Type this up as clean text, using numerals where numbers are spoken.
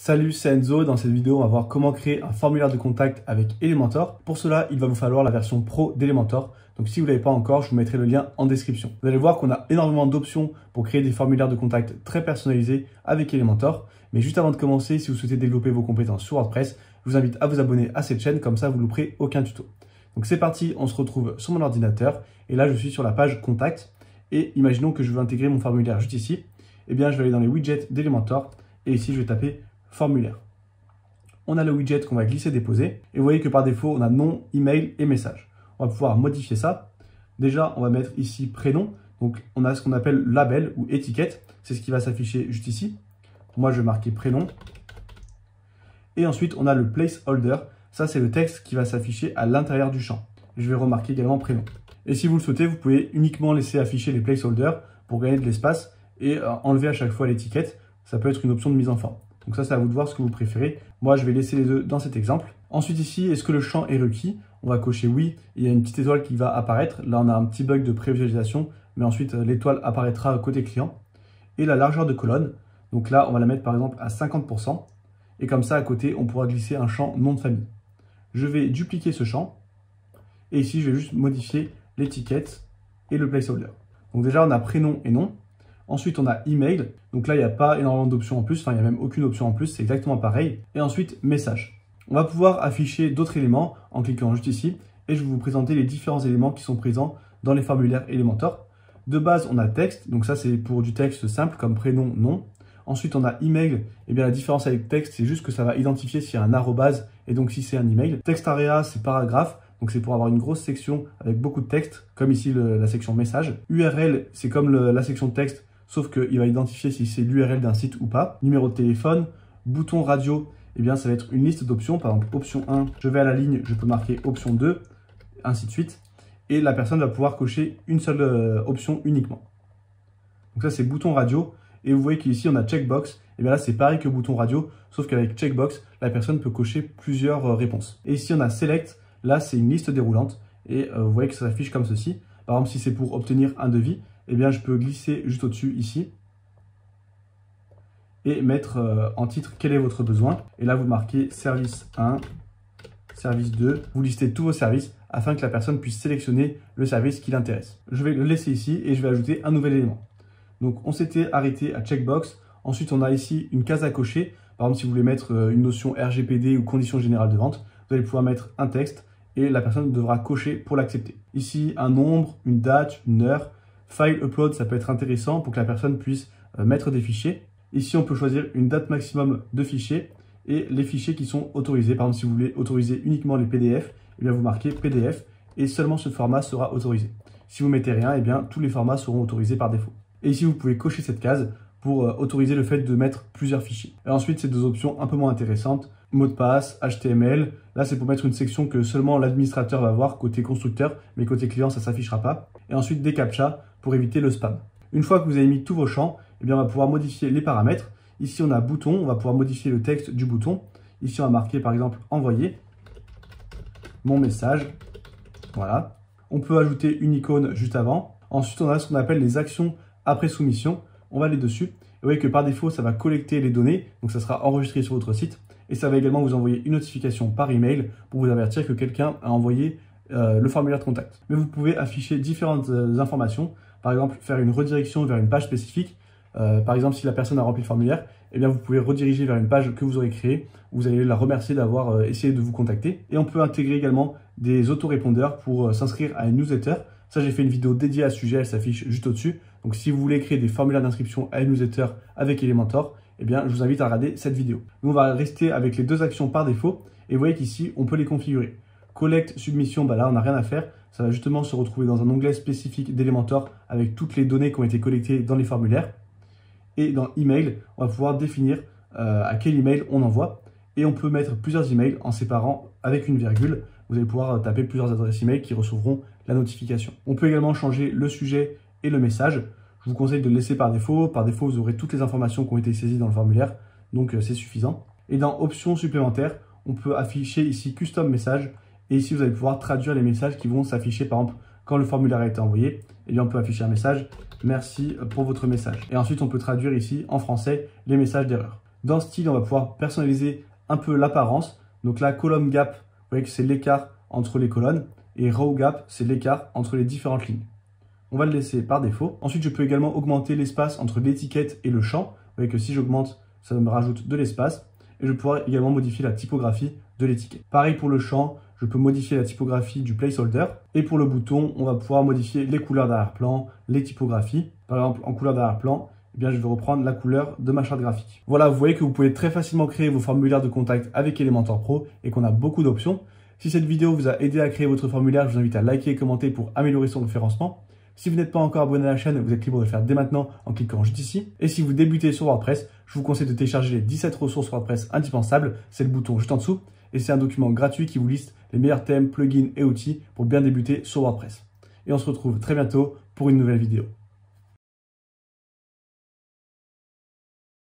Salut, c'est Enzo. Dans cette vidéo, on va voir comment créer un formulaire de contact avec Elementor. Pour cela, il va vous falloir la version pro d'Elementor. Donc si vous ne l'avez pas encore, je vous mettrai le lien en description. Vous allez voir qu'on a énormément d'options pour créer des formulaires de contact très personnalisés avec Elementor. Mais juste avant de commencer, si vous souhaitez développer vos compétences sur WordPress, je vous invite à vous abonner à cette chaîne, comme ça vous ne louperez aucun tuto. Donc c'est parti, on se retrouve sur mon ordinateur. Et là, je suis sur la page Contact. Et imaginons que je veux intégrer mon formulaire juste ici. Eh bien, je vais aller dans les widgets d'Elementor. Et ici, je vais taper formulaire. On a le widget qu'on va glisser-déposer. Et vous voyez que par défaut, on a nom, email et message. On va pouvoir modifier ça. Déjà, on va mettre ici prénom. Donc, on a ce qu'on appelle label ou étiquette. C'est ce qui va s'afficher juste ici. Moi, je vais marquer prénom. Et ensuite, on a le placeholder. Ça, c'est le texte qui va s'afficher à l'intérieur du champ. Je vais remarquer également prénom. Et si vous le souhaitez, vous pouvez uniquement laisser afficher les placeholders pour gagner de l'espace et enlever à chaque fois l'étiquette. Ça peut être une option de mise en forme. Donc ça, c'est à vous de voir ce que vous préférez. Moi, je vais laisser les deux dans cet exemple. Ensuite ici, est-ce que le champ est requis? On va cocher oui. Il y a une petite étoile qui va apparaître. Là, on a un petit bug de prévisualisation, mais ensuite, l'étoile apparaîtra côté client. Et la largeur de colonne. Donc là, on va la mettre par exemple à 50%. Et comme ça, à côté, on pourra glisser un champ nom de famille. Je vais dupliquer ce champ. Et ici, je vais juste modifier l'étiquette et le placeholder. Donc déjà, on a prénom et nom. Ensuite, on a email. Donc là, il n'y a pas énormément d'options en plus. Enfin, il n'y a même aucune option en plus. C'est exactement pareil. Et ensuite, message. On va pouvoir afficher d'autres éléments en cliquant juste ici. Et je vais vous présenter les différents éléments qui sont présents dans les formulaires Elementor. De base, on a texte. Donc ça, c'est pour du texte simple comme prénom, nom. Ensuite, on a email. Et bien, la différence avec texte, c'est juste que ça va identifier s'il y a un arrobase et donc si c'est un email. Text area, c'est paragraphe. Donc c'est pour avoir une grosse section avec beaucoup de texte, comme ici la section message. URL, c'est comme la section texte, sauf qu'il va identifier si c'est l'URL d'un site ou pas. Numéro de téléphone, bouton radio, eh bien ça va être une liste d'options. Par exemple, option 1, je vais à la ligne, je peux marquer option 2, ainsi de suite. Et la personne va pouvoir cocher une seule option uniquement. Donc ça, c'est bouton radio. Et vous voyez qu'ici, on a checkbox. Et bien là, c'est pareil que bouton radio, sauf qu'avec checkbox, la personne peut cocher plusieurs réponses. Et ici, on a select. Là, c'est une liste déroulante. Et vous voyez que ça s'affiche comme ceci. Par exemple, si c'est pour obtenir un devis, eh bien, je peux glisser juste au-dessus ici et mettre en titre quel est votre besoin. Et là, vous marquez service 1, service 2. Vous listez tous vos services afin que la personne puisse sélectionner le service qui l'intéresse. Je vais le laisser ici et je vais ajouter un nouvel élément. Donc, on s'était arrêté à checkbox. Ensuite, on a ici une case à cocher. Par exemple, si vous voulez mettre une notion RGPD ou conditions générales de vente, vous allez pouvoir mettre un texte et la personne devra cocher pour l'accepter. Ici, un nombre, une date, une heure. File upload, ça peut être intéressant pour que la personne puisse mettre des fichiers. Ici, on peut choisir une date maximum de fichiers et les fichiers qui sont autorisés. Par exemple, si vous voulez autoriser uniquement les PDF, eh bien vous marquez PDF et seulement ce format sera autorisé. Si vous mettez rien, eh bien tous les formats seront autorisés par défaut. Et ici, vous pouvez cocher cette case pour autoriser le fait de mettre plusieurs fichiers. Et ensuite, c'est deux options un peu moins intéressantes. Mot de passe, HTML. Là, c'est pour mettre une section que seulement l'administrateur va voir côté constructeur, mais côté client, ça ne s'affichera pas. Et ensuite, des captcha pour éviter le spam. Une fois que vous avez mis tous vos champs, eh bien, on va pouvoir modifier les paramètres. Ici, on a bouton, on va pouvoir modifier le texte du bouton. Ici, on va marquer par exemple envoyer mon message. Voilà. On peut ajouter une icône juste avant. Ensuite, on a ce qu'on appelle les actions après soumission. On va aller dessus. Vous voyez que par défaut, ça va collecter les données. Donc, ça sera enregistré sur votre site. Et ça va également vous envoyer une notification par email pour vous avertir que quelqu'un a envoyé le formulaire de contact. Mais vous pouvez afficher différentes informations. Par exemple, faire une redirection vers une page spécifique. Par exemple, si la personne a rempli le formulaire, eh bien, vous pouvez rediriger vers une page que vous aurez créée. Vous allez la remercier d'avoir essayé de vous contacter. Et on peut intégrer également des autorépondeurs pour s'inscrire à une newsletter. Ça, j'ai fait une vidéo dédiée à ce sujet, elle s'affiche juste au-dessus. Donc, si vous voulez créer des formulaires d'inscription à une newsletter avec Elementor, eh bien, je vous invite à regarder cette vidéo. Nous, on va rester avec les deux actions par défaut. Et vous voyez qu'ici, on peut les configurer. Collecte, submission, bah là, on n'a rien à faire. Ça va justement se retrouver dans un onglet spécifique d'Elementor avec toutes les données qui ont été collectées dans les formulaires. Et dans email, on va pouvoir définir à quel email on envoie. Et on peut mettre plusieurs emails en séparant avec une virgule. Vous allez pouvoir taper plusieurs adresses email qui recevront la notification. On peut également changer le sujet et le message. Je vous conseille de le laisser par défaut. Par défaut, vous aurez toutes les informations qui ont été saisies dans le formulaire. Donc, c'est suffisant. Et dans options supplémentaires, on peut afficher ici custom message. Et ici, vous allez pouvoir traduire les messages qui vont s'afficher, par exemple, quand le formulaire a été envoyé. Et bien, on peut afficher un message. Merci pour votre message. Et ensuite, on peut traduire ici en français les messages d'erreur. Dans Style, on va pouvoir personnaliser un peu l'apparence. Donc là, Column Gap, vous voyez que c'est l'écart entre les colonnes. Et Row Gap, c'est l'écart entre les différentes lignes. On va le laisser par défaut. Ensuite, je peux également augmenter l'espace entre l'étiquette et le champ. Vous voyez que si j'augmente, ça me rajoute de l'espace. Et je pourrais également modifier la typographie de l'étiquette. Pareil pour le champ, je peux modifier la typographie du placeholder. Et pour le bouton, on va pouvoir modifier les couleurs d'arrière-plan, les typographies. Par exemple, en couleur d'arrière-plan, eh bien, je vais reprendre la couleur de ma charte graphique. Voilà, vous voyez que vous pouvez très facilement créer vos formulaires de contact avec Elementor Pro et qu'on a beaucoup d'options. Si cette vidéo vous a aidé à créer votre formulaire, je vous invite à liker et commenter pour améliorer son référencement. Si vous n'êtes pas encore abonné à la chaîne, vous êtes libre de le faire dès maintenant en cliquant juste ici. Et si vous débutez sur WordPress, je vous conseille de télécharger les 17 ressources WordPress indispensables. C'est le bouton juste en dessous. Et c'est un document gratuit qui vous liste les meilleurs thèmes, plugins et outils pour bien débuter sur WordPress. Et on se retrouve très bientôt pour une nouvelle vidéo.